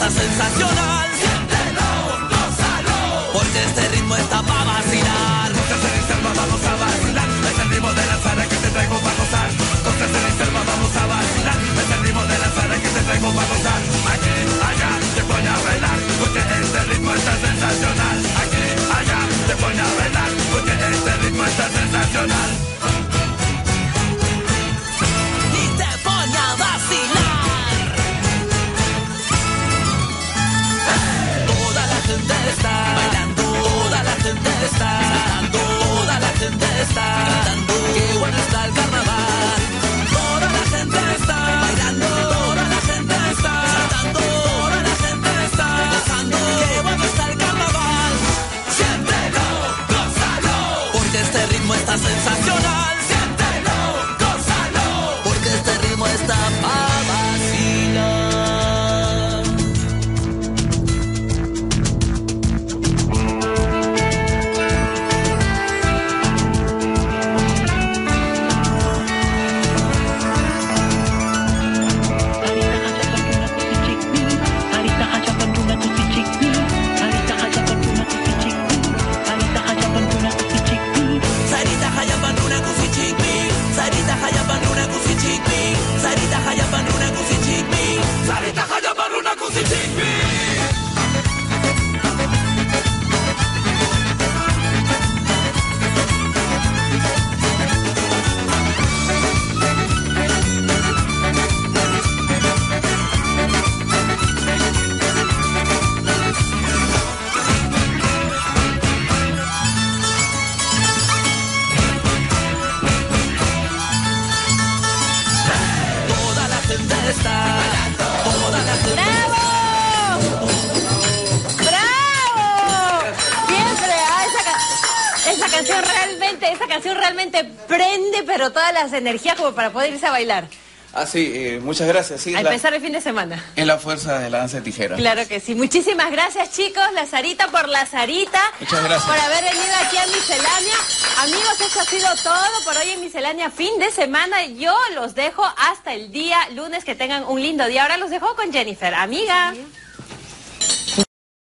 está sensacional. Siéntelo, gózalo, porque este ritmo está para vacilar. Con César y Selma vamos a vacilar, es el ritmo de la Sara que te traigo para gozar. Con César y Selma vamos a vacilar, es el ritmo de la Sara que te traigo para gozar. Aquí, allá, te voy a bailar, porque este ritmo está sensacional. Aquí, allá, te voy a bailar, porque este ritmo está sensacional. Y te voy a vacilar. Toda la gente está bailando, toda la gente está saltando, toda la gente está cantando. Qué bueno está el carnaval. Toda la gente está bailando, toda la gente está saltando, toda la gente está gozando. Qué bueno está el carnaval. Siéntelo, gózalo, porque este ritmo está sensacional. Siéntelo, gózalo, porque este ritmo está para vacilar. Sarita hayapan una kusichikmi, Sarita hayapan una kusichikmi, Sarita hayapan una kusichikmi, Sarita hayapan una kusichikmi. Toda la gente está bailando, toda la gente. ¡Bravo! ¡Bravo! Siempre, esa canción realmente prende, pero todas las energías como para poder irse a bailar. Ah, sí, muchas gracias. Sí, A empezar el fin de semana. es la fuerza de la danza de tijera. Claro que sí. Muchísimas gracias, chicos. La Sarita por la Sarita. Muchas gracias. Por haber venido aquí a Miscelánea. Amigos, esto ha sido todo por hoy en Miscelánea fin de semana. Yo los dejo hasta el día lunes. Que tengan un lindo día. Ahora los dejo con Jennifer. Amiga.